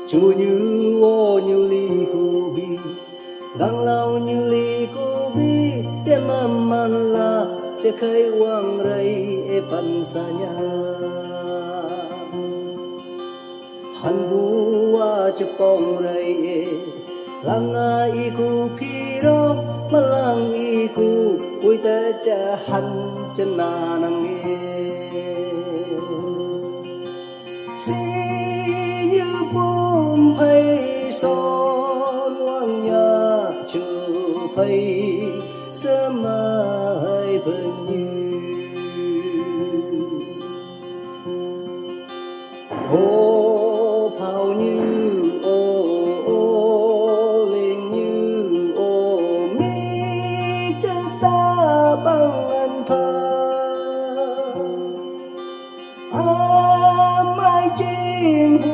chu như ô như li cu bi gang lao như li cu bi te man la che khai wang rai e pan sa nya han bu wa che pong rai e lang ai cu phi ro malang i cu ui ta cha han chân na nang e si như bom phai son wang ya chu phai sơ mai bên như ô phao như ô lên như ô mi cho ta bằng anh pha mai chim